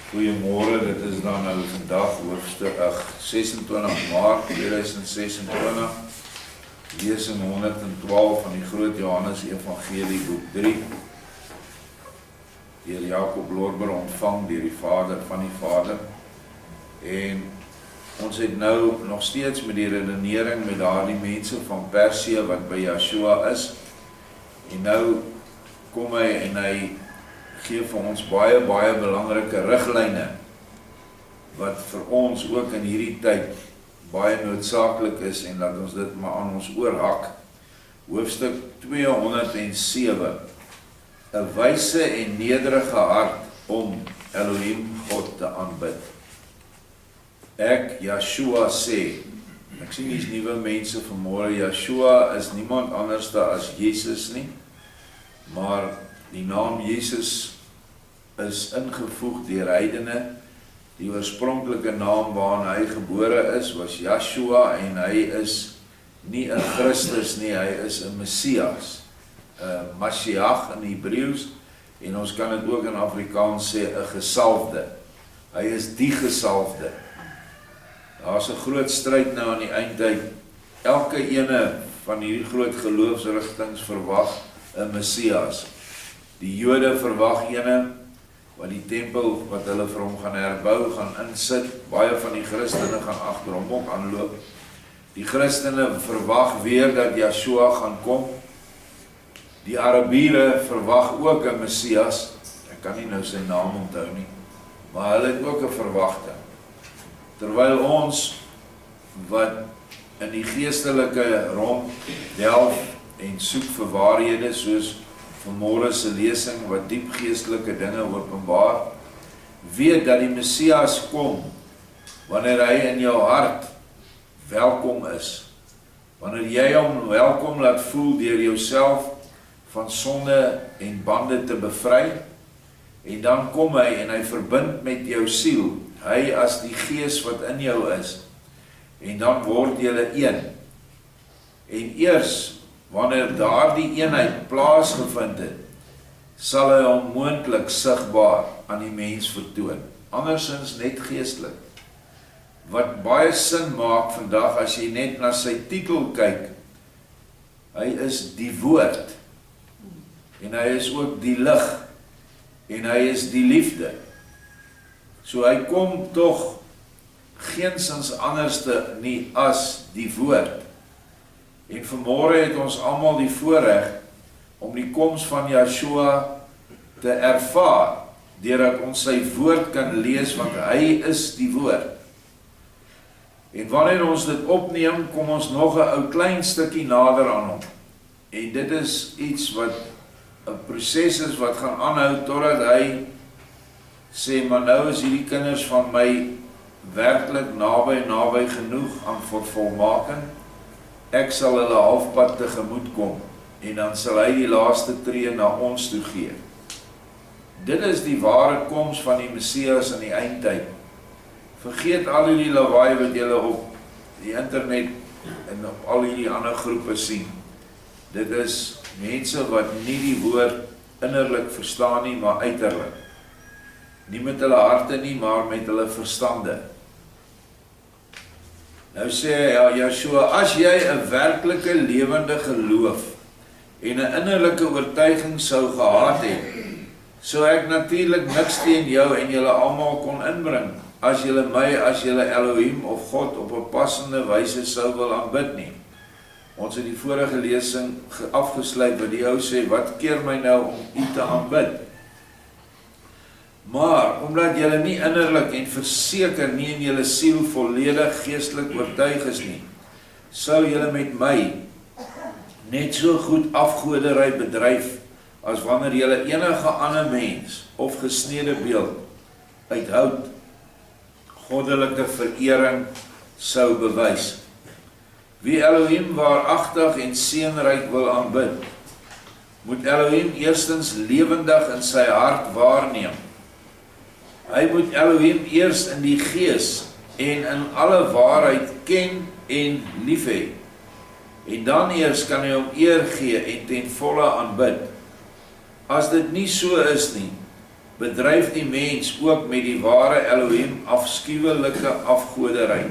Goeiemôre, dit is dan nou vandag hoofstuk 26 Maart 2026, lesing 112 van die Groot Johannes Evangelie boek 3, deur Jacob Lorber ontvang deur die Vader van die Vader. En ons het nou nog steeds met die redenering met daardie mense van Persie wat by Yeshua is. En nou kom hy en hy gee vir ons baie belangrike riglyne wat vir ons ook in hierdie tyd baie noodsaaklik is en laat ons dit maar aan ons oorhak. Hoofstuk 207, 'n wyse en nederige hart om Elohim God te aanbid. Ek, Yeshua, sê, ek sien hier's nuwe mense vanmôre, Yeshua is niemand anders as Jesus nie, maar die naam Jesus is ingevoeg deur heidene. Die oorspronklike naam waarin hy gebore is, was Yeshua, en hy is nie 'n Christus nie, hy is 'n Messias, 'n Mashiach in Hebreëus, en ons kan dit ook in Afrikaans sê, 'n gesalfde. Hy is die gesalfde. Daar's 'n groot stryd nou aan die eindtyd. Elke ene van hierdie groot geloofsrigtings verwag 'n Messias. Die Jode verwag ene wat die tempel wat hulle vir hom gaan herbou, gaan insit. Baie van die Christene gaan agter hom ook aanloop. Die Christene verwag weer dat Yeshua gaan kom. Die Arabiere verwag ook 'n Messias. Ek kan nie nou sy naam onthou nie, maar hulle het ook 'n verwagting. Terwyl ons wat in die geestelike rond delf en soek vir waarhede, soos vanmôre se lesing wat diep geestelike dinge openbaar, weet dat die Messias kom wanneer hy in jou hart welkom is. Wanneer jy hom welkom laat voel deur jouself van sonde en bande te bevry, en dan kom hy en hy verbind met jou siel, hy as die gees wat in jou is, en dan word julle een. En eers wanneer daardie eenheid plaasgevind het, sal hy hom moontlik sigbaar aan die mens vertoon. Andersins net geestelik. Wat baie sin maak vandag as jy net na sy titel kyk. Hy is die woord, en hy is ook die lig, en hy is die liefde. So hy kom tog geensins anderste nie as die woord. En vanmôre het ons almal die voorreg om die koms van Yeshua te ervaar, deurdat ons sy woord kan lees, want hy is die woord. En wanneer ons dit opneem, kom ons nog 'n ou klein stukkie nader aan hom. En dit is iets wat 'n proses is wat gaan aanhou totdat hy sê, maar nou is hierdie kinders van my werklik naby genoeg aan volmaking. Ek sal hulle halfpad tegemoet kom, en dan sal hy die laaste tree na ons toe gee. Dit is die ware koms van die Messias in die eindtyd. Vergeet al die lawaai wat julle op die internet en op al hierdie ander groepe sien. Dit is mense wat nie die woord innerlik verstaan nie, maar uiterlik. Nie met hulle harte nie, maar met hulle verstande. Nou sê hy, ja, Yeshua, as jy 'n werklike lewende geloof en 'n innerlike oortuiging sou gehad het, sou ek natuurlik niks teen jou en julle almal kon inbring, as julle my as julle Elohim of God op 'n passende wyse sou wil aanbid nie. Ons het die vorige lesing afgesluit wat die ou sê, wat keer my nou om u te aanbid? Maar, omdat julle nie innerlik en verseker nie in julle siel volledig geestelik oortuig is nie, sou julle met my net so goed afgoderry bedryf, as wanneer julle enige ander mens of gesnede beeld uit hout goddelike verering sou bewys. Wie Elohim waaragtig en seënryk wil aanbid, moet Elohim eerstens lewendig in sy hart waarneem. Hy moet Elohim eers in die gees en in alle waarheid ken en lief hê. En dan eers kan hy hom eer gee en ten volle aanbid. As dit nie so is nie, bedryf die mens ook met die ware Elohim afskuwelike afgoderry.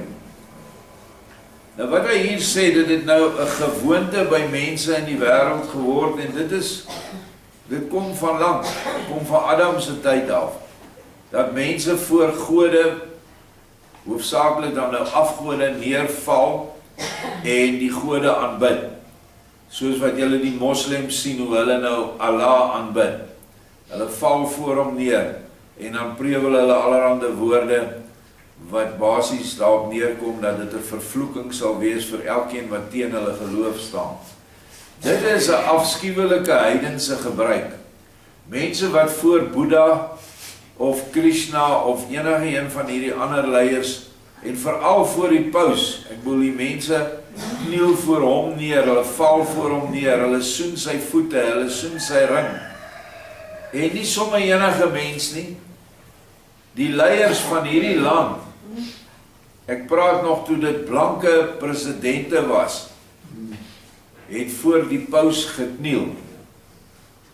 Nou wat hy hier sê, dit het nou 'n gewoonte by mense in die wêreld geword, en dit kom van lank, kom van Adam se tyd af, dat mense voor gode, hoofsaaklik dan nou afgode neerval, en die gode aanbid, soos wat julle die moslems sien, hoe hulle nou Allah aanbid. Hulle val voor hom neer, en dan prewel hulle allerhande woorde, wat basies daarop neerkom, dat dit 'n vervloeking sal wees vir elkeen wat teen hulle geloof staan. Dit is 'n afskuwelike heidense gebruik. Mense wat voor Boeddha, of Krishna, of enige een van hierdie ander leiers, en veral voor die paus, ek bedoel die mense kniel voor hom neer, hulle val voor hom neer, hulle soen sy voete, hulle soen sy ring, en nie sommer enige mens nie, die leiers van hierdie land, ek praat nog toe dit blanke presidente was, het voor die paus gekniel.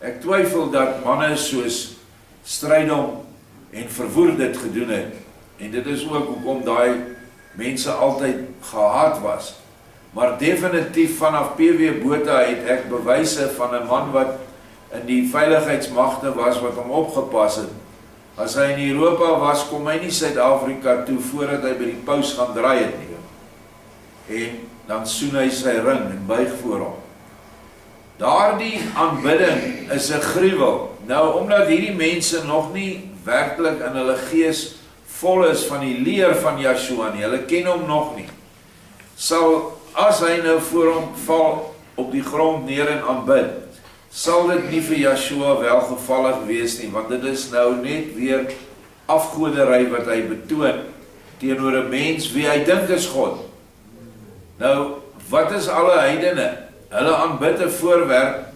Ek twyfel dat manne soos Strydom en Verwoerd dit gedoen het, en dit is ook hoekom daai mense altyd gehaat was. Maar definitief vanaf P.W. Botha het ek bewyse van 'n man wat in die veiligheidsmagte was, wat hom opgepas het. As hy in Europa was, kom hy nie Suid-Afrika toe voordat hy by die paus gaan draai het nie. En dan soen hy sy ring en buig voor hom. Daardie aanbidding is 'n gruwel. Nou, omdat hierdie mense nog nie werklik in hulle gees vol is van die leer van Yeshua nie, hulle ken hom nog nie, sal, as hy nou voor hom val op die grond neer en aanbid, sal dit nie vir Yeshua welgevallig wees nie, want dit is nou net weer afgoderry wat hy betoon teenoor 'n mens wie hy dink is God. Nou, wat is alle heidene? Hulle aanbid 'n voorwerp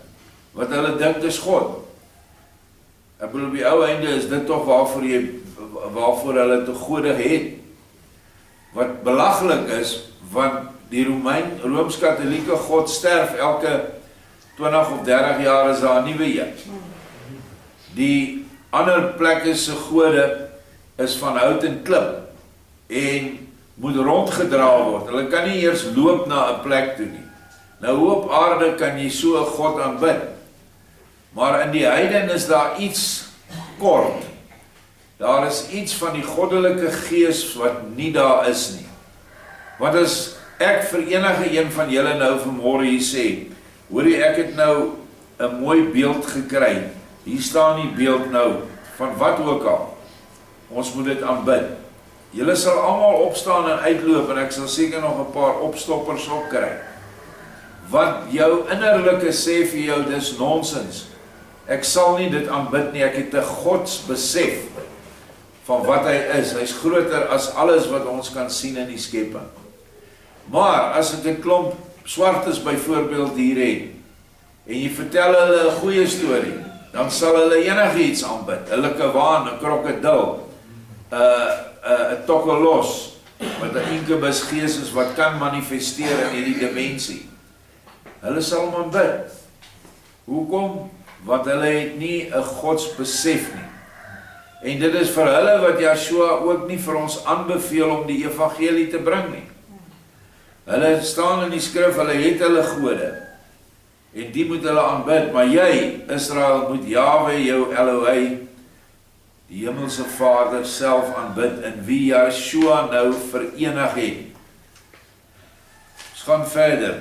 wat hulle dink is God. Ek bedoel, op die ou einde is dit tog waarvoor hulle te gode het. Wat belaglik is, want die Rooms-Katholieke God sterf elke 20 of 30 jaar is daar 'n nuwe een. Die ander plekke se gode is van hout en klip en moet rondgedra word. Hulle kan nie eers loop na 'n plek toe nie. Nou, hoe op aarde kan jy so 'n God aanbid? Maar in die heiden is daar iets kort. Daar is iets van die goddelike gees wat nie daar is nie. Want as ek vir enige een van julle nou vanmôre hier sê, hoorie, ek het nou 'n mooi beeld gekry. Hier staan die beeld nou, van wat ook al. Ons moet dit aanbid. Julle sal almal opstaan en uitloop, en ek sal seker nog 'n paar opstoppers opkry. Wat jou innerlike sê vir jou, dis nonsens. Ek sal nie dit aanbid nie, ek het 'n godsbesef van wat hy is. Hy's groter as alles wat ons kan sien in die skepping. Maar as ek 'n klomp swartes byvoorbeeld hier het, en jy vertel hulle 'n goeie storie, dan sal hulle enigiets aanbid. 'n Likkewaan, 'n krokodil, 'n tokkelos, wat 'n inkubus gees is wat kan manifesteer in hierdie dimensie. Hulle sal hom aanbid. Hoekom? Want hulle het nie 'n godsbesef nie. En dit is vir hulle wat Yeshua ook nie vir ons aanbeveel om die evangelie te bring nie. Hulle staan in die skrif, hulle het hulle gode, en die moet hulle aanbid, maar jy, Israel, moet Jahwe, jou Elohei, die hemelse Vader self aanbid, in wie Yeshua nou verenig het. Ons gaan verder.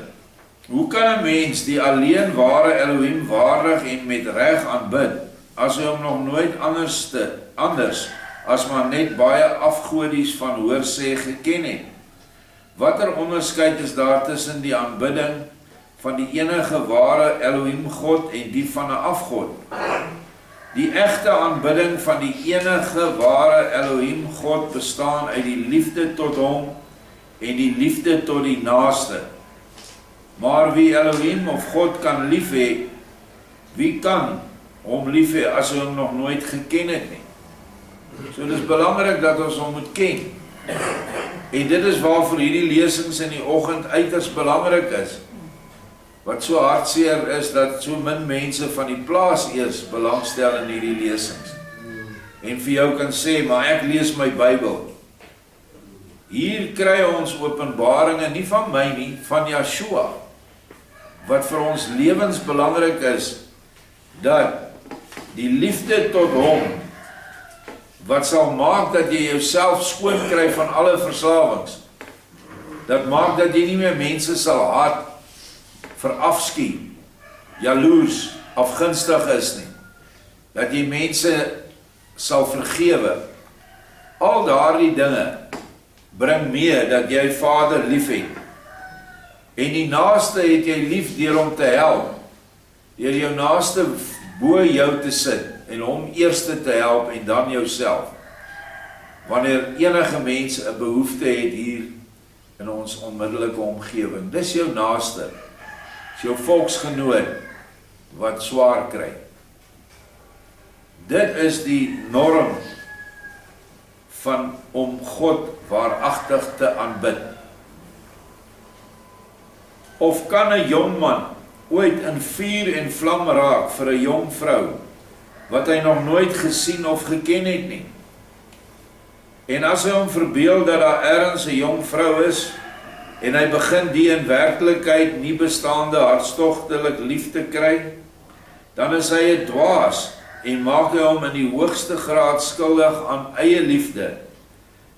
Hoe kan 'n mens die alleen ware Elohim waardig en met reg aanbid, as hy hom nog nooit anders as maar net baie afgodies van hoorsê geken het? Watter onderskeid is daar tussen die aanbidding van die enige ware Elohim God en die van 'n afgod? Die egte aanbidding van die enige ware Elohim God bestaan uit die liefde tot hom en die liefde tot die naaste. Maar wie Elohim of God kan lief hê, wie kan hom lief hê as hy hom nog nooit geken het nie? So dit is belangrik dat ons hom moet ken. En dit is waarvoor hierdie lesings in die oggend uiters belangrik is. Wat so hartseer is dat so min mense van die plaas eers belangstel in hierdie lesings. en vir jou kan sê, maar ek lees my Bybel. Hier kry ons openbaringe, nie van my nie, van Yeshua, wat vir ons lewensbelangrik is, dat die liefde tot hom, wat sal maak dat jy jouself skoon kry van alle verslawings, dat maak dat jy nie meer mense sal haat, verafskie, jaloers, afgunstig is nie, dat jy mense sal vergewe, al daardie dinge, bring mee dat jy Vader lief het, en die naaste het jy lief deur hom te help, deur jou naaste bo jou te sit, en hom eerste te help, en dan jouself, wanneer enige mens 'n behoefte het hier, in ons onmiddellike omgewing, dis jou naaste, dis jou volksgenoot, wat swaar kry. Dit is die norm, van om God waaragtig te aanbid. Of kan 'n jong man ooit in vuur en vlam raak vir 'n jong vrou, wat hy nog nooit gesien of geken het nie? En as hy hom verbeel dat daar ergens 'n jong vrou is, en hy begin die in werklikheid nie bestaande hartstogtelik lief te kry, dan is hy 'n dwaas, en maak hy hom in die hoogste graad skuldig aan eie liefde.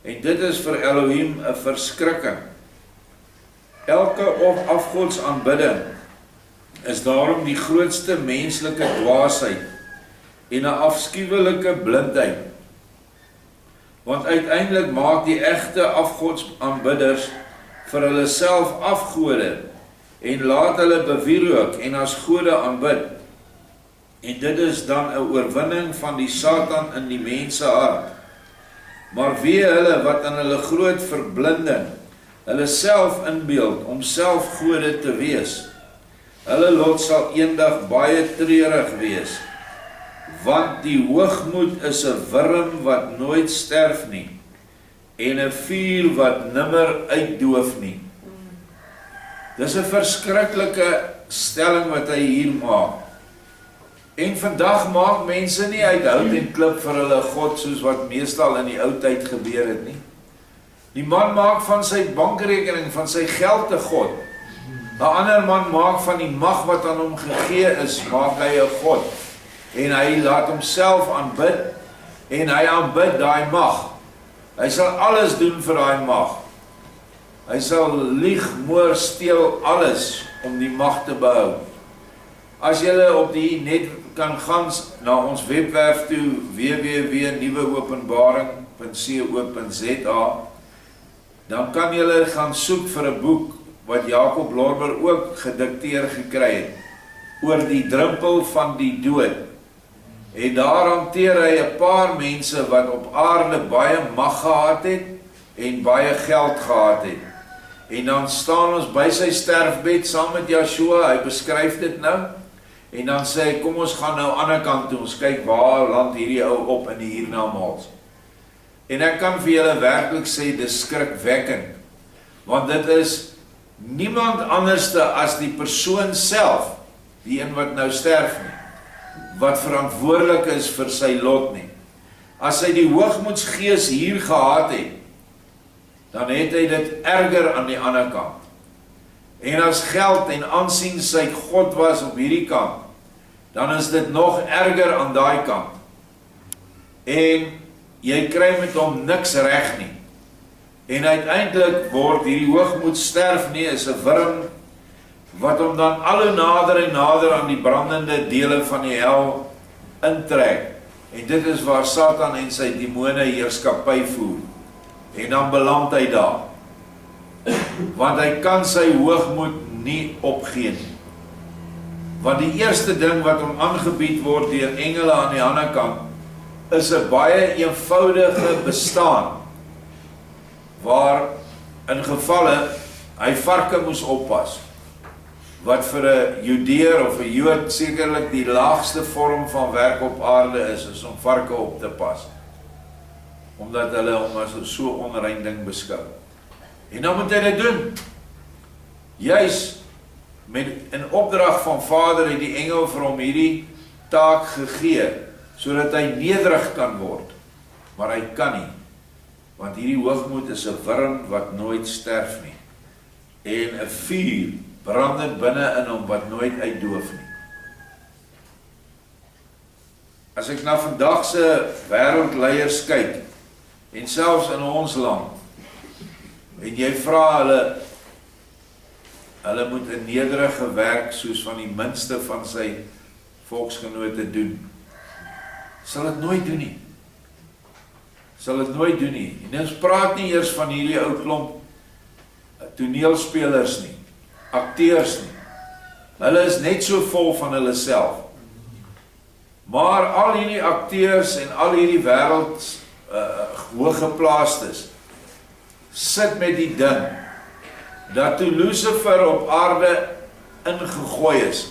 En dit is vir Elohim 'n verskrikking. Elke afgodsaanbidding is daarom die grootste menslike dwaasheid en 'n afskuwelike blindheid. Want uiteindelik maak die egte afgodsaanbidders vir hulle self afgode en laat hulle bewierook en as gode aanbid. En dit is dan 'n oorwinning van die Satan in die mense hart. Maar wee hulle wat in hulle groot verblinding hulle self inbeeld om self gode te wees. Hulle lot sal eendag baie treurig wees, want die hoogmoed is 'n wurm wat nooit sterf nie, en 'n vuur wat nimmer uitdoof nie. Dis 'n verskriklike stelling wat hy hier maak. En vandag maak mense nie uit hout en klip vir hulle God, soos wat meestal in die ou tyd gebeur het nie. Die man maak van sy bankrekening, van sy geld 'n God. 'n ander man maak van die mag wat aan hom gegee is, maak hy 'n God. En hy laat homself aanbid, en hy aanbid daai mag. Hy sal alles doen vir daai mag. Hy sal lieg, moord, steel, alles om die mag te behou. As julle op die net kan gaan na ons webwerf toe, www.nuweopenbaring.co.za, dan kan julle gaan soek vir 'n boek wat Jacob Lorber ook gedikteer gekry het, oor die drempel van die dood. En daar hanteer hy 'n paar mense wat op aarde baie mag gehad het, en baie geld gehad het. En dan staan ons by sy sterfbed saam met Yeshua, hy beskryf dit nou, en dan sê hy, kom ons gaan nou aan die ander kant toe, ons kyk waar land hierdie ou op in die hiernamaals. En ek kan vir julle werklik sê, dis skrikwekkend, want dit is niemand anderste as die persoon self, die een wat nou sterf nie, wat verantwoordelik is vir sy lot nie. As hy die hoogmoedsgees hier gehad het, dan het hy dit erger aan die ander kant. En as geld en aansien sy God was op hierdie kant, dan is dit nog erger aan daai kant. En jy kry met hom niks reg nie. En uiteindelik word hierdie hoogmoed sterf nie, is 'n wurm, wat hom dan al hoe nader en nader aan die brandende dele van die hel intrek. En dit is waar Satan en sy demone heerskappy voer. En dan beland hy daar. Want hy kan sy hoogmoed nie opgee nie. Want die eerste ding wat hom aangebied word deur engele aan die ander kant, is 'n baie eenvoudige bestaan, waar in gevalle hy varke moes oppas, wat vir 'n Judeer of 'n Jood sekerlik die laagste vorm van werk op aarde is om varke op te pas, omdat hulle hom as so onrein ding beskou. En dan moet hy dit doen. Juis met 'n opdrag van Vader het die engel vir hom hierdie taak gegee, sodat hy nederig kan word. maar hy kan nie, want hierdie hoogmoed is 'n wurm wat nooit sterf nie, en 'n vuur brandend binne in hom wat nooit uitdoof nie. As ek na vandag se wêreldleiers kyk, en selfs in ons land, en jy vra hulle moet 'n nederige werk soos van die minste van sy volksgenote doen, sal dit nooit doen nie. Sal dit nooit doen nie. En ons praat nie eers van hierdie ou klomp toneelspelers nie, akteurs nie. Hulle is net so vol van hulle self. Maar al hierdie akteurs en al hierdie wêreld hooggeplaastes sit met die ding dat toe Lucifer op aarde ingegooi is,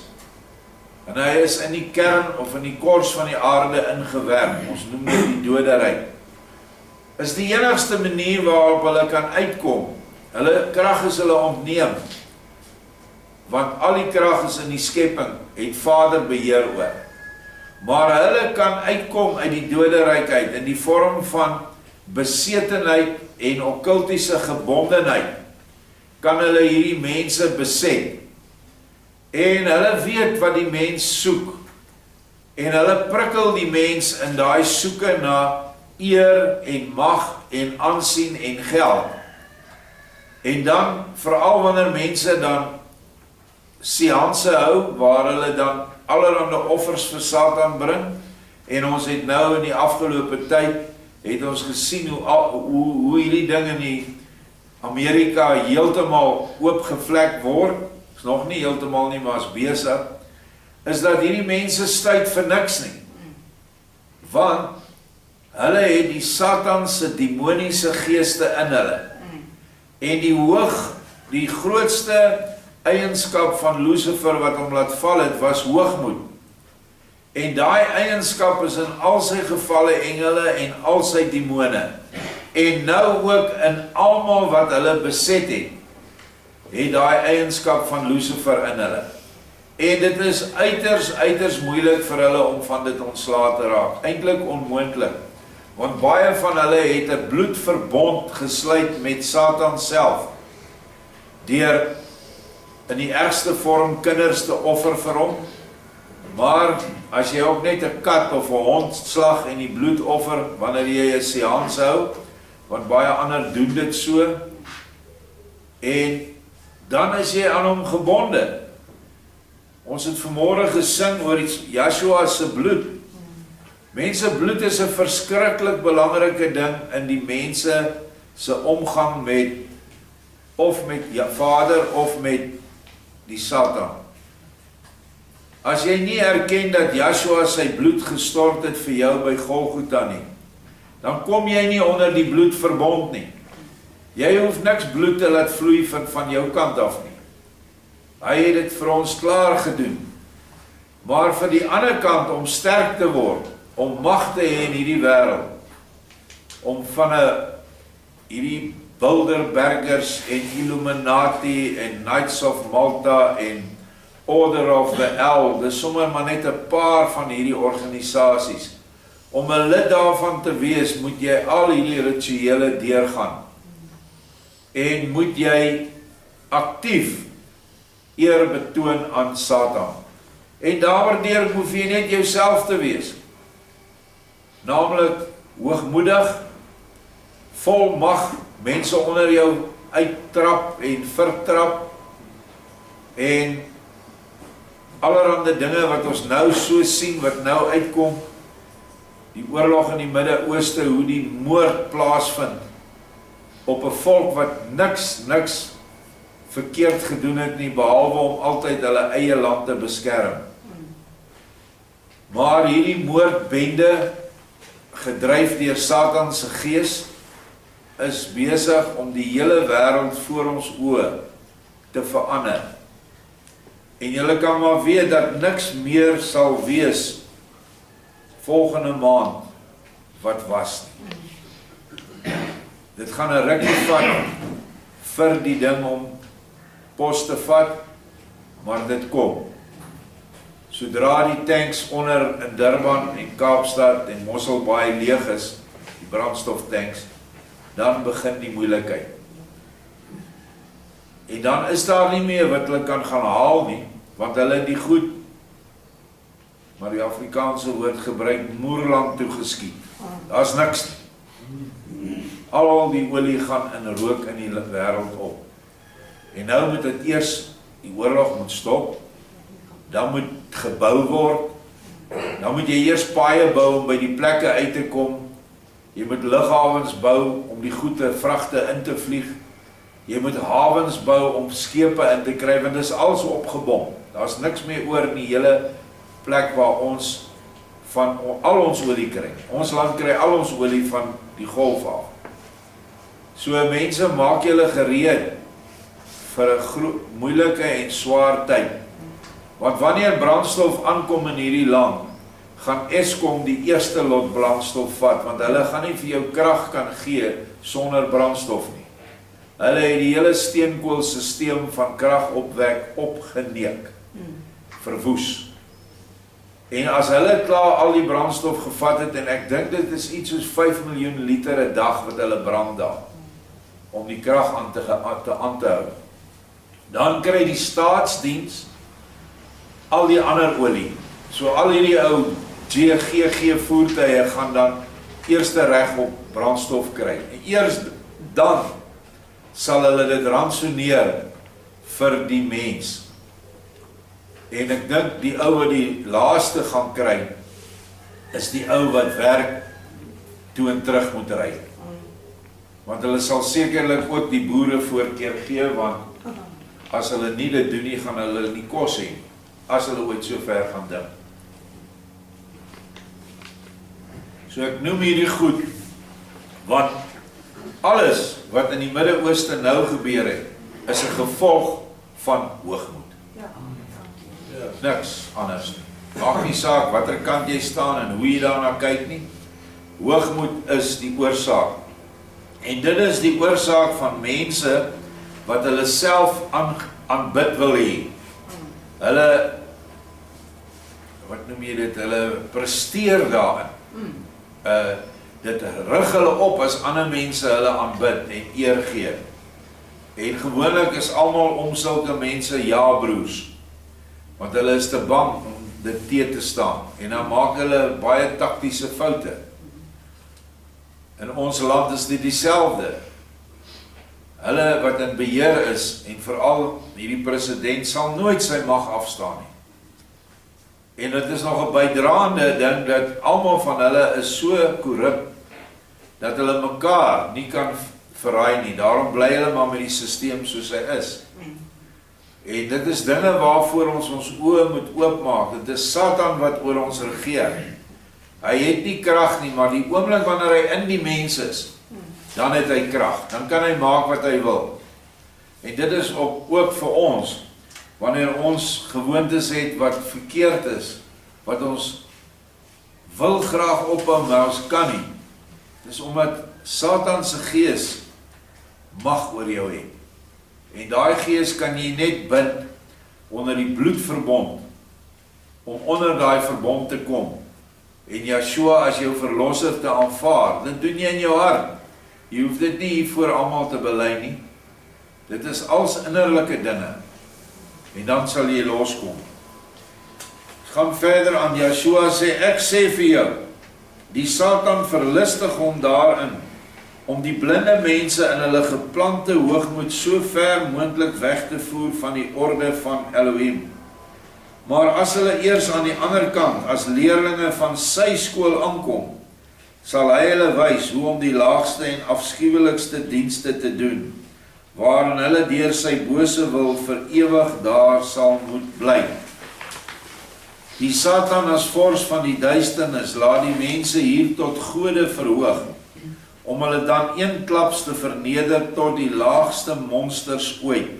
en hy is in die kern of in die kors van die aarde ingewerk, ons noem dit die doderyk, is die enigste manier waarop hulle kan uitkom. Hulle krag is hulle ontneem, want al die krag is in die skepping, het Vader beheer oor. Maar hulle kan uitkom uit die doderyk uit, in die vorm van besetenheid en okkultiese gebondenheid, kan hulle hierdie mense beset. En hulle weet wat die mens soek, en hulle prikkel die mens in daai soeke na eer en mag en aansien en geld. En dan, veral wanneer mense dan seanse hou, waar hulle dan allerhande offers vir Satan bring, en ons het nou in die afgelope tyd, het ons gesien hoe hierdie ding in die Amerika heeltemal oopgevlek word, is nog nie heeltemal nie, maar is besig, is dat hierdie mense stuit vir niks nie. Want hulle het die Satanse demoniese geeste in hulle. En die grootste eienskap van Lucifer wat hom laat val het, was hoogmoed. En daai eienskap is in al sy gevalle engele en al sy demone. En nou ook in almal wat hulle beset het daai eienskap van Lucifer in hulle. En dit is uiters moeilik vir hulle om van dit ontslae te raak. Eintlik onmoontlik. Want baie van hulle het 'n bloedverbond gesluit met Satan self, deur in die ergste vorm kinders te offer vir hom. Maar as jy ook net 'n kat of 'n hond slag en die bloed offer wanneer jy 'n seans hou, want baie ander doen dit so, en dan is jy aan hom gebonde. Ons het vanmôre gesing oor Joshua se bloed. Mense bloed is 'n verskriklik belangrike ding in die mense se omgang met of met Vader of met die Satan. As jy nie erken dat Joshua sy bloed gestort het vir jou by Golgotha nie, dan kom jy nie onder die bloedverbond nie. Jy hoef niks bloed te laat vloei van jou kant af nie. Hy het dit vir ons klaar gedoen. Maar vir die ander kant, om sterk te word, om mag te hê in hierdie wêreld, om van hierdie Bilderbergers en Illuminati en Knights of Malta en Order of the L, dis sommer maar net 'n paar van hierdie organisasies. Om 'n lid daarvan te wees, moet jy al hierdie rituele deurgaan. En moet jy aktief eer betoon aan Satan. En daardeur hoef jy net jouself te wees. Naamlik hoogmoedig, vol mag, mense onder jou uittrap en vertrap, en allerhande dinge wat ons nou so sien, wat nou uitkom, die oorlog in die Midde-Ooste, hoe die moord plaasvind, op 'n volk wat niks verkeerd gedoen het nie, behalwe om altyd hulle eie land te beskerm. Maar hierdie moordbende, gedryf deur Satan se gees, is besig om die hele wêreld voor ons oë te verander. En julle kan maar weet dat niks meer sal wees volgende maand wat was nie. Dit gaan 'n rukkie vat vir die ding om pos te vat, maar dit kom. Sodra die tanks onder in Durban en Kaapstad en Mosselbaai leeg is, die brandstoftanks, dan begin die moeilikheid. En dan is daar nie meer wat hulle kan gaan haal nie, want hulle die goed, maar die Afrikaanse woord gebruik, moerlang toegeskiet. Daar is niks nie. Al die olie gaan in rook in die wêreld op. En nou moet dit eers, die oorlog moet stop, dan moet gebou word, dan moet jy eers paaie bou om by die plekke uit te kom, jy moet lughavens bou om die goede vragte in te vlieg, jy moet havens bou om skepe in te kry, want dit is alles opgebom. Daar is niks meer oor in die hele plek waar ons van al ons olie kry. Ons land kry al ons olie van die golf af. So mense, maak julle gereed vir 'n moeilike en swaar tyd. Want wanneer brandstof aankom in hierdie land, gaan Eskom die eerste lot brandstof vat, want hulle gaan nie vir jou krag kan gee sonder brandstof nie. Hulle het die hele steenkoolsisteem van kragopwek opgeneek, verwoes. En as hulle klaar al die brandstof gevat het, en ek dink dit is iets soos 5 miljoen liter 'n dag wat hulle brand daar, om die krag aan te hou, dan kry die staatsdiens al die ander olie. So al hierdie ou GGG voertuie gaan dan eerste reg op brandstof kry. En eers dan sal hulle dit ransoneer vir die mens. En ek dink die ou wat die laaste gaan kry, is die ou wat werk toe en terug moet ry. Want hulle sal sekerlik ook die boere voorkeur gee, want as hulle nie dit doen nie, gaan hulle nie kos hê, as hulle ooit so ver gaan dink. So ek noem hierdie goed, want alles wat in die Midde-Ooste nou gebeur het, is 'n gevolg van hoogmoed. Niks anders nie. Maak nie saak watter kant jy staan en hoe jy daarna kyk nie. Hoogmoed is die oorsaak. En dit is die oorsaak van mense wat hulle self aanbid wil hê. Hulle, wat noem jy dit, hulle presteer daarin. Dit rig hulle op as ander mense hulle aanbid en eer gee. En gewoonlik is almal om sulke mense ja-broers, want hulle is te bang om dit teë te staan, en dan maak hulle baie taktiese foute. In ons land is dit dieselfde. Hulle wat in beheer is, en veral hierdie president, sal nooit sy mag afstaan nie. En dit is nog 'n bydraende ding, dat almal van hulle is so korrup, dat hulle mekaar nie kan verraai nie. Daarom bly hulle maar met die sisteem soos hy is. En dit is dinge waarvoor ons oë moet oopmaak. Dit is Satan wat oor ons regeer. Hy het nie krag nie, maar die oomblik wanneer hy in die mens is, dan het hy krag. Dan kan hy maak wat hy wil. En dit is ook vir ons, wanneer ons gewoontes het wat verkeerd is, wat ons wil graag ophou, maar ons kan nie. Dis omdat Satan se gees mag oor jou het. En daai gees kan jy net bind onder die bloedverbond, om onder daai verbond te kom, en Yeshua as jou verlosser te aanvaar. Dit doen jy in jou hart. Jy hoef dit nie voor almal te bely nie. Dit is als innerlike dinge, en dan sal jy loskom. Gaan verder aan. Yeshua sê, ek sê vir jou, die Satan verlustig hom daarin, om die blinde mense in hulle geplante hoogmoed so ver moontlik weg te voer van die orde van Elohim. Maar as hulle eers aan die ander kant, as leerlinge van sy skool aankom, sal hy hulle wys hoe om die laagste en afskuwelikste dienste te doen, waarin hulle deur sy bose wil vir ewig daar sal moet bly. Die Satan as vors van die duisternis laat die mense hier tot gode verhoog, om hulle dan eenklaps te verneder tot die laagste monsters ooit.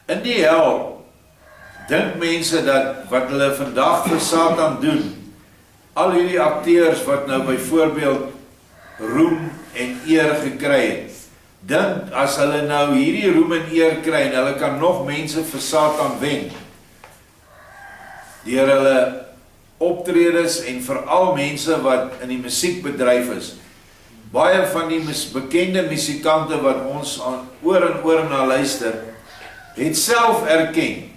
In die hel dink mense dat wat hulle vandag vir Satan doen, al hierdie akteurs wat nou byvoorbeeld roem en eer gekry het, dink as hulle nou hierdie roem en eer kry, en hulle kan nog mense vir Satan wen, deur hulle optredes en veral mense wat in die musiekbedryf is. Baie van die bekende musikante wat ons oor en oor na luister, het self erken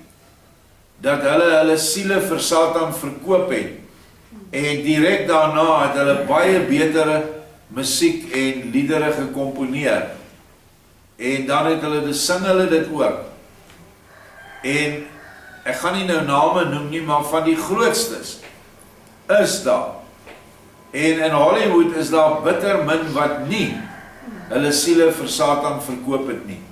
dat hulle siele vir Satan verkoop het, en direk daarna het hulle baie betere musiek en liedere gekomponeer, en dan het hulle, sing hulle dit ook, en ek gaan nie nou name noem nie, maar van die grootstes is daar, en in Hollywood is daar bitter min wat nie hulle siele vir Satan verkoop het nie,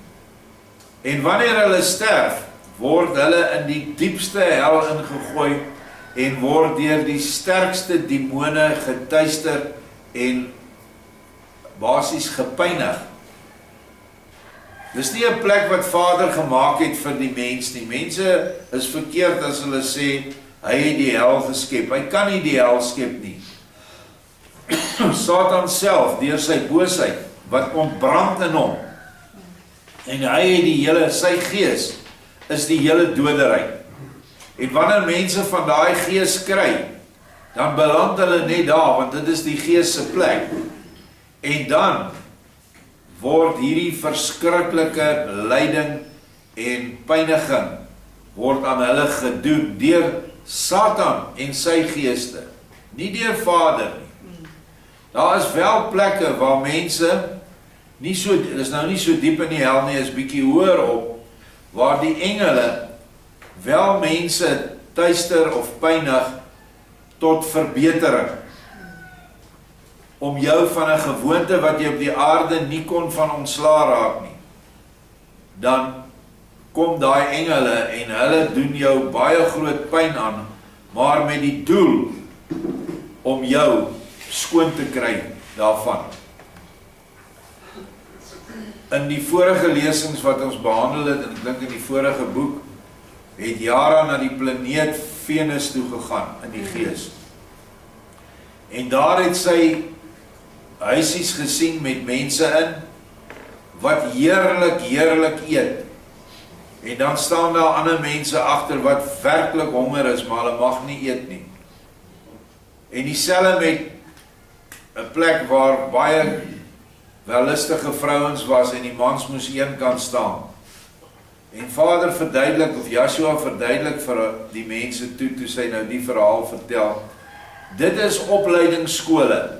en wanneer hulle sterf, word hulle in die diepste hel ingegooi, en word deur die sterkste demone getuister, en basies gepynig. Dis nie 'n plek wat Vader gemaak het vir die mens nie. Mense is verkeerd as hulle sê, hy het die hel geskep. Hy kan nie die hel skep nie. Satan self, deur sy boosheid, wat ontbrand in hom, en hy het die hele, sy gees, is die hele dodery. En wanneer mense van daai gees kry, dan beland hulle net daar, want dit is die gees se plek. En dan word hierdie verskriklike lyding en pyniging word aan hulle gedoen deur Satan en sy geeste, nie deur Vader nie. Daar is wel plekke waar mense nie so, dit is nou nie so diep in die hel nie, is bietjie hoër op, waar die engele wel mense tuister of pynig tot verbetering, om jou van 'n gewoonte wat jy op die aarde nie kon van ontsla raak nie, dan kom daai engele en hulle doen jou baie groot pyn aan, maar met die doel om jou skoon te kry daarvan. In die vorige lesings wat ons behandel het, en ek dink in die vorige boek, het Jara na die planeet Venus toe gegaan in die gees. En daar het sy huisies gesien met mense in, wat heerlik eet. En dan staan daar ander mense agter wat werklik honger is, maar hulle mag nie eet nie. En dieselfde met 'n plek waar baie wellustige vrouens was en die mans moes een kant staan. En Vader verduidelik, of Joshua verduidelik vir die mense toe sy nou die verhaal vertel, dit is opleidingsskole,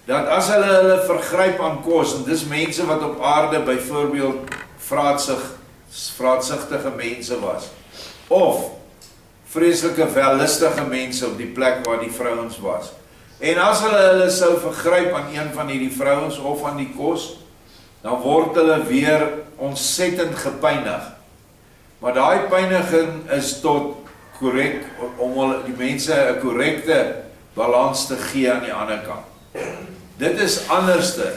dat as hulle vergryp aan kos, en dis mense wat op aarde byvoorbeeld vraatsigtige mense was, of vreeslike wellustige mense op die plek waar die vrouens was, en as hulle sou vergryp aan een van hierdie vrouens of aan die kos, dan word hulle weer ontsettend gepynig. Maar daai pyniging is tot korrek, om die mense 'n korrekte balans te gee aan die ander kant. Dit is anderste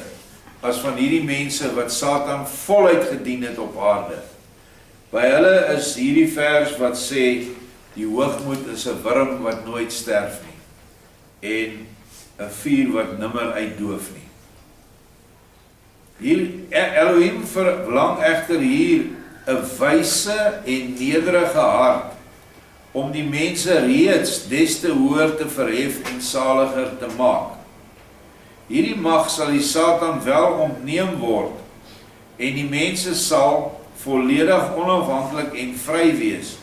as van hierdie mense wat Satan voluit gedien het op aarde. By hulle is hierdie vers wat sê, die hoogmoed is 'n wurm wat nooit sterf nie, en 'n vuur wat nimmer uitdoof nie. Elohim verlang egter hier 'n wyse en nederige hart, om die mense reeds des te hoër te verhef en saliger te maak. Hierdie mag sal die Satan wel ontneem word, en die mense sal volledig onafhanklik en vry wees,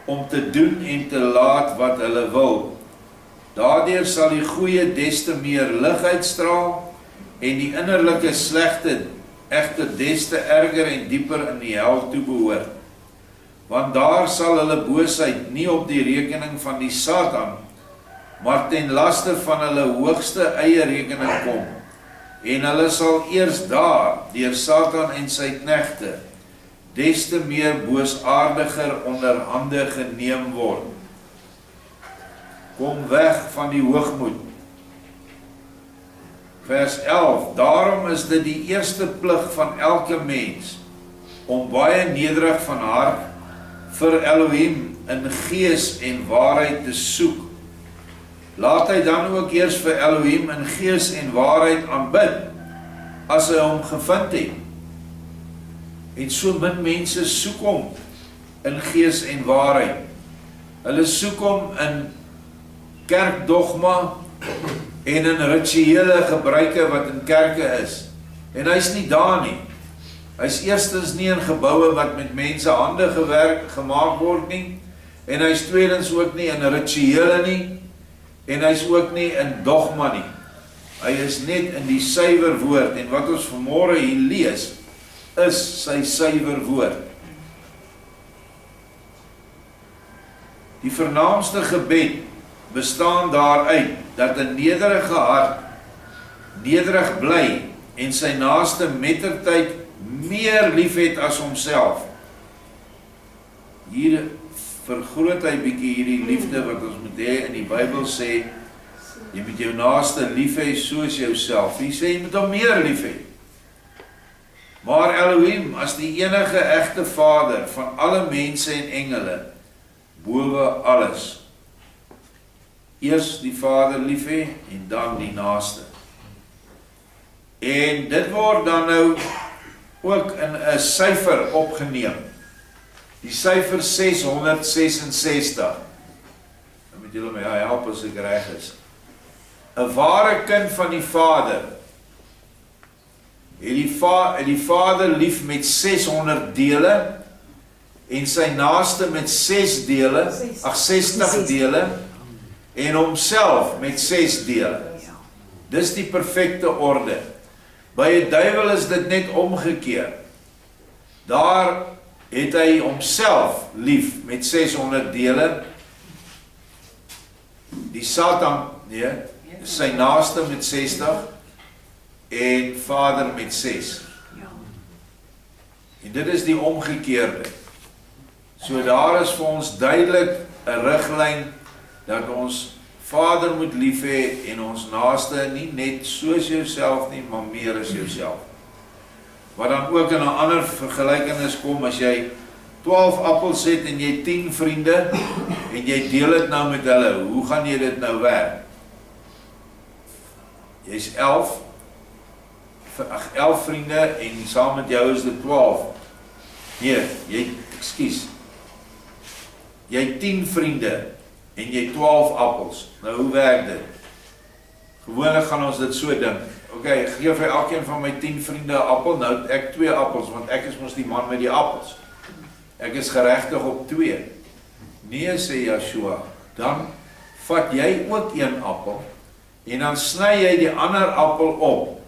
om te doen en te laat wat hulle wil. Daardeur sal die goeie des te meer lig uitstraal, en die innerlike slegte egter des te erger en dieper in die hel toe behoort. Want daar sal hulle boosheid nie op die rekening van die Satan, maar ten laste van hulle hoogste eie rekening kom, en hulle sal eers daar, deur Satan en sy knegte, des te meer boosaardiger onder hande geneem word. Kom weg van die hoogmoed. Vers 11, daarom is dit die eerste plig van elke mens, om baie nederig van hart vir Elohim in gees en waarheid te soek. Laat hy dan ook eers vir Elohim in gees en waarheid aanbid, as hy hom gevind het. En so min mense soek hom in gees en waarheid. Hulle soek hom in kerkdogma en in rituele gebruike wat in kerke is. En hy's nie daar nie. Hy's eerstens nie in geboue wat met mense hande gemaak word nie, en hy's tweedens ook nie in rituele nie, en hy's ook nie in dogma nie. Hy is net in die suiwer woord, en wat ons vanmôre hier lees, is sy suiwer woord. Die vernaamste gebed bestaan daaruit, dat 'n nederige hart nederig bly, en sy naaste mettertyd meer lief het as homself. Hier vergroot hy bietjie hierdie liefde wat ons moet hê. In die Bybel sê, jy moet jou naaste lief hê soos jouself. Hy sê, jy moet hom meer lief hê. Maar Elohim, as die enige egte Vader van alle mense en engele, bowe alles. Eers die Vader lief hê, en dan die naaste. En dit word dan nou ook in 'n syfer opgeneem. Die syfer 666. Dan moet julle my help as ek reg is. 'n ware kind van die Vader het die Vader lief met 600 dele, en sy naaste met 60 dele, en homself met 6 dele. Dis die perfekte orde. By 'n duiwel is dit net omgekeer. Daar het hy homself lief met 600 dele. Die Satan, sy naaste met 60 en Vader met 6. En dit is die omgekeerde. So daar is vir ons duidelik 'n riglyn dat ons Vader moet lief hê en ons naaste nie net soos jouself nie, maar meer as jouself. Wat dan ook in 'n ander vergelykenis kom, as jy 12 appels het en jy 10 vriende en jy deel dit nou met hulle, hoe gaan jy dit nou werk? Jy's 11 vriende en saam met jou is dit 12. Nee, jy 10 vriende en jy 12 appels. Nou, hoe werk dit? Gewoonlik gaan ons dit so dink. Okay, ek gee vir elkeen van my 10 vriende 'n appel, nou het ek 2 appels, want ek is mos die man met die appels. Ek is geregtig op 2. Nee, sê Joshua, dan vat jy ook 1 appel, en dan sny jy die ander appel op,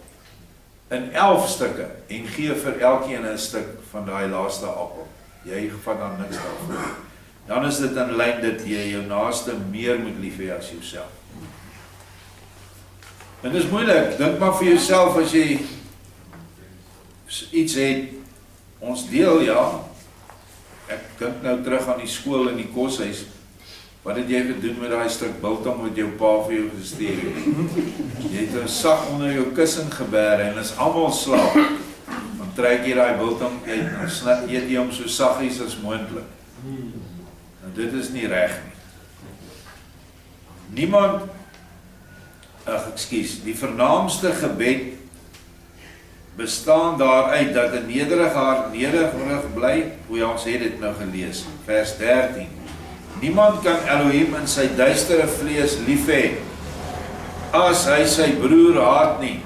in 11 stukke, en gee vir elkeen 'n stuk van daai laaste appel. Jy vat dan niks daarvan. Dan is dit in lyn dat jy jou naaste meer moet lief hê as jouself. En dit is moeilik, dink maar vir jouself as jy iets het, ons deel, ja. Ek dink nou terug aan die skool en die koshuis. Wat het jy gedoen met daai stuk biltong wat jou pa vir jou gestuur het? Jy het 'n sak onder jou kussing geberg en as almal slaap, dan trek jy daai biltong uit en eet jy hom so saggies as moontlik. Nou dit is nie reg nie. Die vernaamste gebed bestaan daaruit dat 'n nederige hart nederig bly, hoe ons het dit nou gelees, vers 13. Niemand kan Elohim in sy duistere vlees lief hê, as hy sy broer haat nie.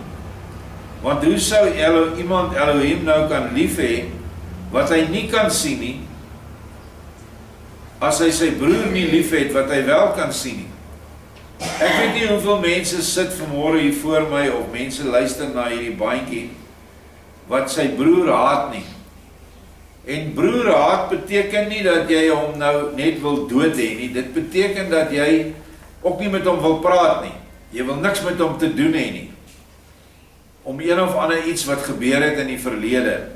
Want hoe sou iemand Elohim nou kan lief hê, wat hy nie kan sien nie, as hy sy broer nie lief het, wat hy wel kan sien nie? Ek weet nie hoeveel mense sit vanmôre hier voor my, of mense luister na hierdie bandjie, wat sy broer haat nie. En broer haat beteken nie dat jy hom nou net wil dood hê nie, dit beteken dat jy ook nie met hom wil praat nie. Jy wil niks met hom te doen hê nie. Om een of ander iets wat gebeur het in die verlede.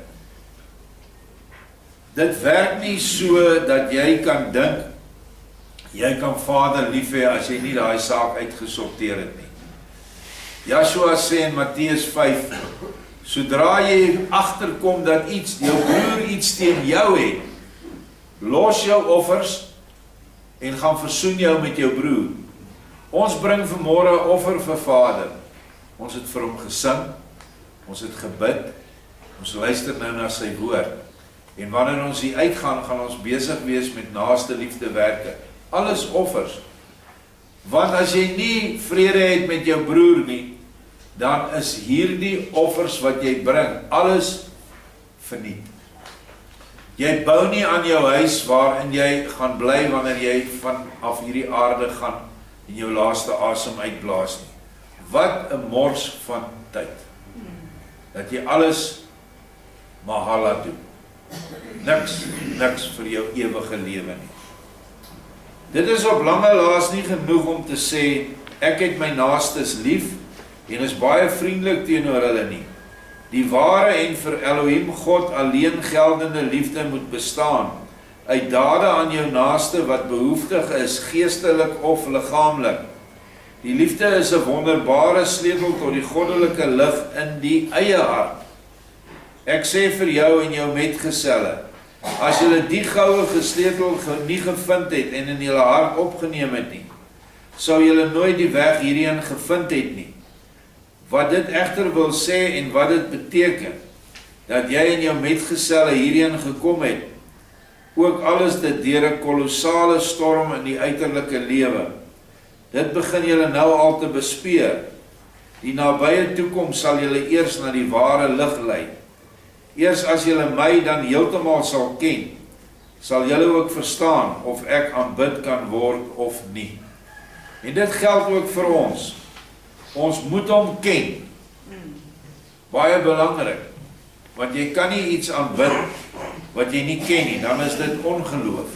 Dit werk nie so dat jy kan dink, jy kan Vader lief hê as jy nie daai saak uitgesorteer het nie. Joshua sê in Matteus 5, sodra jy agterkom dat jou broer iets teen jou het, los jou offers en gaan versoen jou met jou broer. Ons bring vanmôre 'n offer vir Vader. Ons het vir hom gesing, ons het gebid, ons luister nou na sy woord. En wanneer ons hier uitgaan, gaan ons besig wees met naaste liefde werke. Alles offers. Want as jy nie vrede het met jou broer nie, dan is hierdie offers wat jy bring, alles verniet. Jy bou nie aan jou huis waarin jy gaan bly wanneer jy vanaf hierdie aarde gaan en jou laaste asem uitblaas nie. Wat 'n mors van tyd. Dat jy alles mahala doen. Niks vir jou ewige lewe nie. Dit is op lange laas nie genoeg om te sê, ek het my naastes lief en is baie vriendelik teenoor hulle nie. Die ware en vir Elohim God alleen geldende liefde moet bestaan, uit dade aan jou naaste wat behoeftig is, geestelik of liggaamlik. Die liefde is 'n wonderbare sleutel tot die goddelike lig in die eie hart. Ek sê vir jou en jou metgeselle, as julle die goue gesleutel nie gevind het en in julle hart opgeneem het nie, sou julle nooit die weg hierheen gevind het nie. Wat dit egter wil sê en wat dit beteken, dat jy en jou metgeselle hierheen gekom het, ook alles dit deur 'n kolossale storm in die uiterlike lewe. Dit begin julle nou al te bespeer. Die nabye toekoms sal julle eers na die ware lig lei. Eers as julle my dan heeltemal sal ken, sal julle ook verstaan of ek aanbid kan word of nie. En dit geld ook vir ons. Ons moet hom ken. Baie belangrik. Want jy kan nie iets aanbid wat jy nie ken nie, dan is dit ongeloof.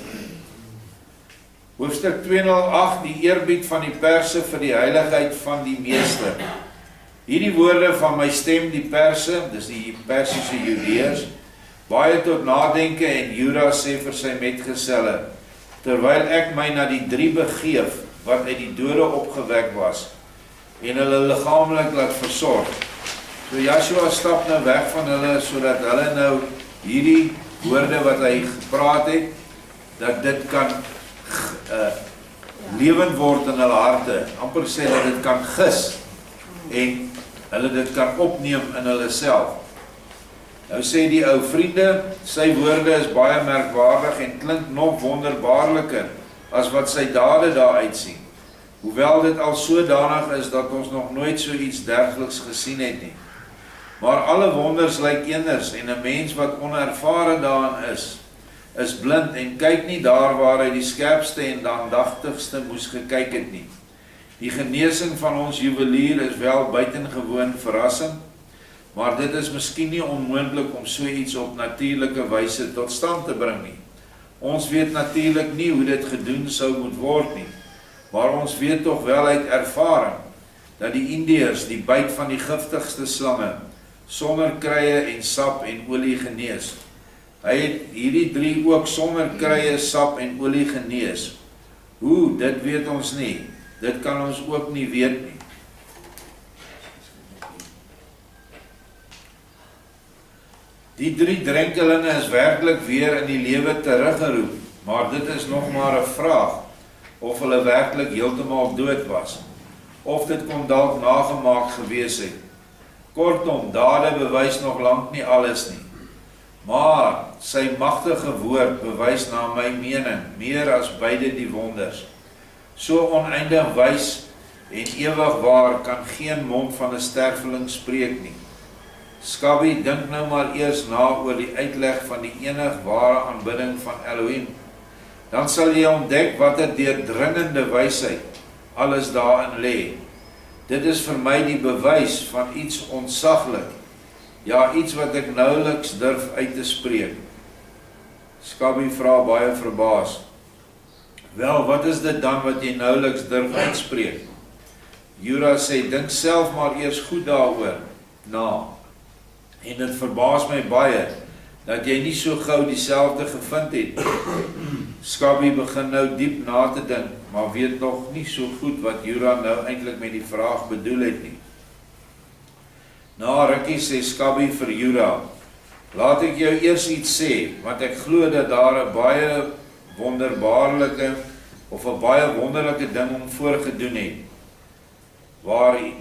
Hoofstuk 208, die eerbied van die Perse vir die heiligheid van die Meester. Hierdie woorde van my stem die Perse, dis die Persiese Judeërs, baie tot nadenke en Jura sê vir sy metgeselle, terwyl ek my na die 3 begeef, wat uit die dode opgewek was, en hulle liggaamlik laat versorg. So Joshua stap nou weg van hulle, sodat hulle nou hierdie woorde wat hy gepraat het, dat dit kan lewend word in hulle harte, amper sê dat dit kan gis, en hulle dit kan opneem in hulle self. Nou sê die ou vriende, sy woorde is baie merkwaardig en klink nog wonderbaarliker as wat sy dade daar uitsien. Hoewel dit al sodanig is dat ons nog nooit so iets dergeliks gesien het nie. Maar alle wonders lyk eenders en 'n mens wat onervare daarin is blind en kyk nie daar waar hy die skerpste en aandagtigste moes gekyk het nie. Die genesing van ons juwelier is wel buitengewoon verrassing, maar dit is miskien nie onmoontlik om so iets op natuurlike wyse tot stand te bring nie. Ons weet natuurlik nie hoe dit gedoen sou moet word nie, maar ons weet tog wel uit ervaring, dat die Indiërs die byt van die giftigste slange, sonder krye en sap en olie genees. Hy het hierdie 3 ook sonder krye, sap en olie genees. Hoe, dit weet ons nie. Dit kan ons ook nie weet nie. Die 3 drenkelinge is werklik weer in die lewe teruggeroep, maar dit is nog maar 'n vraag, of hulle werklik heeltemal dood was, of dit kon dalk nagemaak gewees het. Kortom, dade bewys nog lank nie alles nie. Maar sy magtige woord bewys na my mening meer as beide die wonders. So oneindig wys en ewig waar kan geen mond van 'n sterveling spreek nie. Skabby, dink nou maar eers na oor die uitleg van die enig ware aanbidding van Elohim. Dan sal jy ontdek wat 'n deurdringende wysheid alles daarin lê. Dit is vir my die bewys van iets ontsaglik, ja, iets wat ek nouweliks durf uit te spreek. Skabby vra baie verbaas. Wel, wat is dit dan wat jy nouweliks durf uitspreek? Jura sê, dink self maar eers goed daaroor na. En dit verbaas my baie, dat jy nie so gou dieselfde gevind het. Skabby begin nou diep na te dink, maar weet nog nie so goed wat Jura nou eintlik met die vraag bedoel het nie. Na rukkie sê Skabby vir Jura, laat ek jou eers iets sê, want ek glo dat daar 'n baie wonderbaarlike of 'n baie wonderlike ding om voorgedoen het.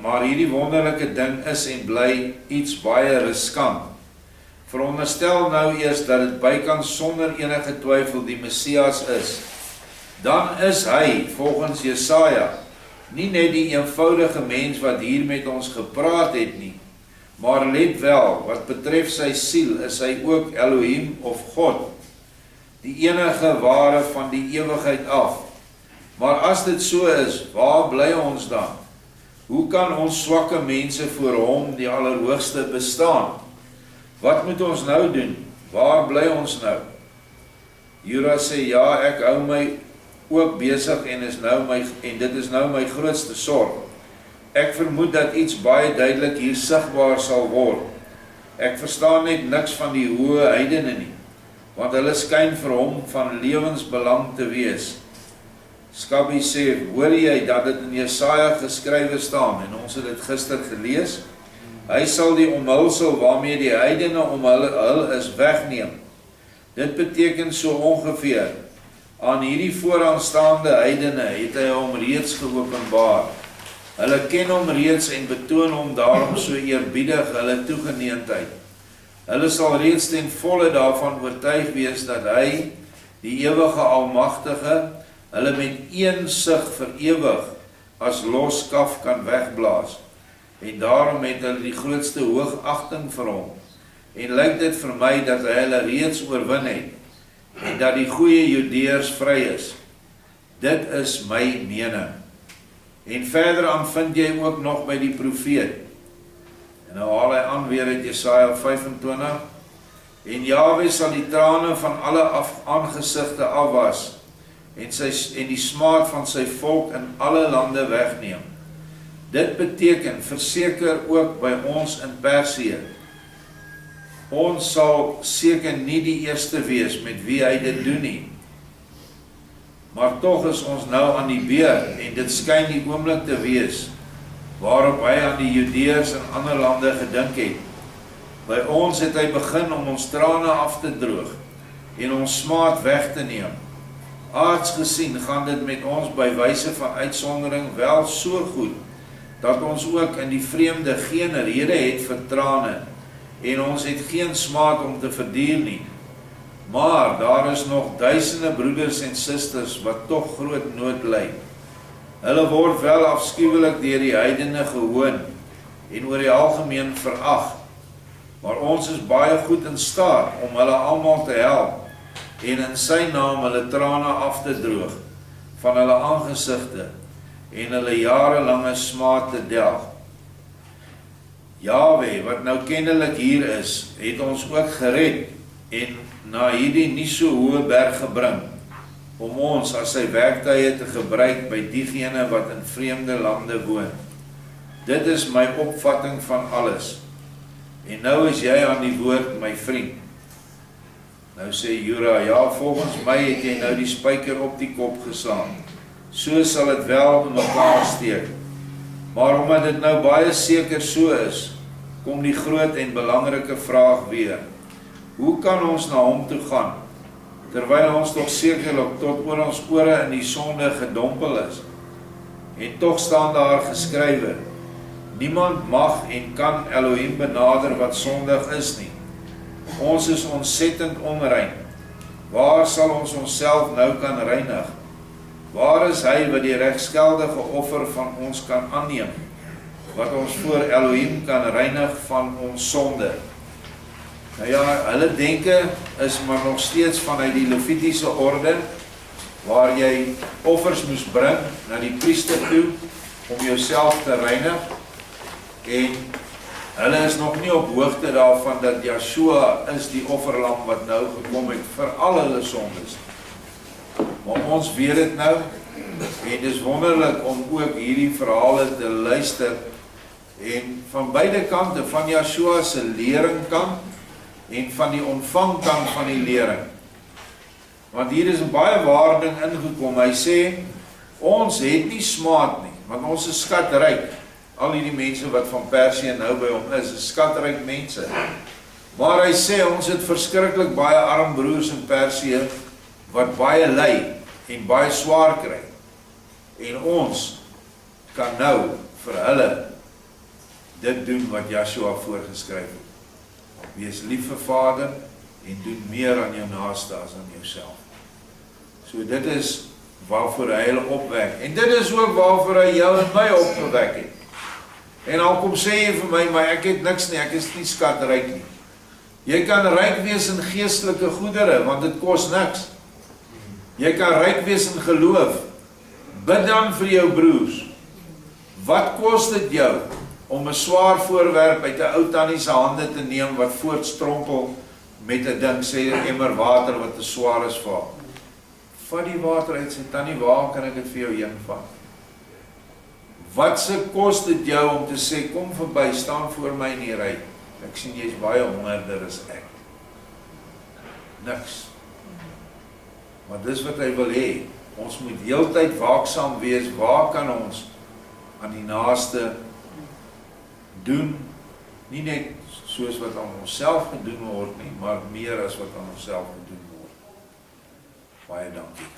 Maar hierdie wonderlike ding is en bly iets baie riskant. Veronderstel nou eers dat dit bykans sonder enige twyfel die Messias is. Dan is hy, volgens Jesaja, Nie net die eenvoudige mens wat hier met ons gepraat het nie, maar let wel, wat betref sy siel, is hy ook Elohim of God, die enige ware van die ewigheid af. Maar as dit so is, waar bly ons dan? Hoe kan ons swakke mense voor hom, die Allerhoogste, bestaan? Wat moet ons nou doen? Waar bly ons nou? Jura sê, ja, ek hou my ook besig en dit is nou my grootste sorg. Ek vermoed dat iets baie duidelik hier sigbaar sal word. Ek verstaan net niks van die hoë heidene nie, want hulle skyn vir hom van lewensbelang te wees. Skabby sê, hoor jy dat dit in Jesaja geskrywe staan, en ons het dit gister gelees, hy sal die omhulsel waarmee die heidene om hul is wegneem. Dit beteken so ongeveer, aan hierdie vooraanstaande heidene het hy hom reeds geopenbaar. Hulle ken hom reeds en betoon hom daarom so eerbiedig hulle toegeneentheid. Hulle sal reeds ten volle daarvan oortuig wees dat hy, die ewige almagtige, hulle met een sig vir ewig as los kaf kan wegblaas. En daarom het hulle die grootste hoogagting vir hom. En lyk dit vir my dat hy hulle reeds oorwin het, en dat die goeie Judeërs vry is. Dit is my mening. En verder aan vind jy ook nog by die profeet. En nou haal hy aan weer uit Jesaja 25. En Jahwe sal die trane van alle aangesigte afwas, en die smaad van sy volk in alle lande wegneem. Dit beteken, verseker ook by ons in Persië. Ons sal seker nie die eerste wees met wie hy dit doen nie. Maar tog is ons nou aan die beurt, en dit skyn die oomblik te wees, waarop hy aan die Judeërs in ander lande gedink het. By ons het hy begin om ons trane af te droog, en ons smaad weg te neem. Aards gesien gaan dit met ons by wyse van uitsondering wel so goed, dat ons ook in die vreemde geen rede het vir trane, en ons het geen smaad om te verduur nie. Maar daar is nog duisende broeders en susters wat tog groot nood ly. Hulle word wel afskuwelik deur die heidene gehoon en oor die algemeen verag. Maar ons is baie goed in staat om hulle almal te help en in sy naam hulle trane af te droog van hulle aangesigte en hulle jarelange smaad te delg. Jahwe, wat nou kennelik hier is, het ons ook gered en na hierdie nie so hoë berg gebring, om ons as sy werktuie te gebruik by diegene wat in vreemde lande woon. Dit is my opvatting van alles. En nou is jy aan die woord, my vriend. Nou sê Jura, ja, volgens my het jy nou die spyker op die kop geslaan. So sal het wel in mekaar steek. Maar omdat dit nou baie seker so is, kom die groot en belangrike vraag weer. Hoe kan ons na hom toe gaan, terwyl ons toch sekerlik tot oor ons ore in die sonde gedompel is? En toch staan daar geskrywe, niemand mag en kan Elohim benader wat sondig is nie. Ons is ontsettend onrein. Waar sal ons onsself nou kan reinig? Waar is hy wat die regsgeldige offer van ons kan aanneem, wat ons voor Elohim kan reinig van ons sonde? Nou ja, hulle denke is maar nog steeds vanuit die Levitiese orde, waar jy offers moes bring na die priester toe, om jouself te reinig, en hulle is nog nie op hoogte daarvan dat Yeshua is die offerlam wat nou gekom het vir al hulle sondes. Maar ons weet dit nou, en dit is wonderlik om ook hierdie verhale te luister, en van beide kante, van Yeshua se leringkant, en van die ontvangkant van die lering. Want hier is 'n baie waarding ingekom. Hy sê, ons het nie smaad nie, want ons is skatryk. Al hierdie mense wat van Persië nou by hom is skatryk mense. Maar hy sê, ons het verskriklik baie arm broers in Persië, wat baie ly, en baie swaar kry. En ons kan nou vir hulle dit doen wat Yeshua voorgeskryf het. Wees lief vir Vader en doen meer aan jou naaste as aan jouself. So dit is waarvoor hy hulle opwek. En dit is ook waarvoor hy jou en my opgewek het. En al kom sê jy vir my, maar ek het niks nie, ek is nie skatryk nie. Jy kan ryk wees in geestelike goedere, want dit kos niks. Jy kan ryk wees in geloof. Bid dan vir jou broers. Wat kos dit jou om 'n swaar voorwerp uit 'n ou tannie se hande te neem wat voortstrompel met 'n ding, sê 'n emmer water wat te swaar is vir haar? Vat die water uit, sê tannie, waar kan ek dit vir jou heen vat? Wat se kos dit jou om te sê, kom verby, staan voor my in die ry. Ek sien jy's baie hongerder as ek. Niks. Maar dis wat hy wil hê. Ons moet heeltyd waaksaam wees. Waar kan ons aan die naaste doen? Nie net soos wat aan onsself gedoen word nie, maar meer as wat aan onsself gedoen word. Baie dankie.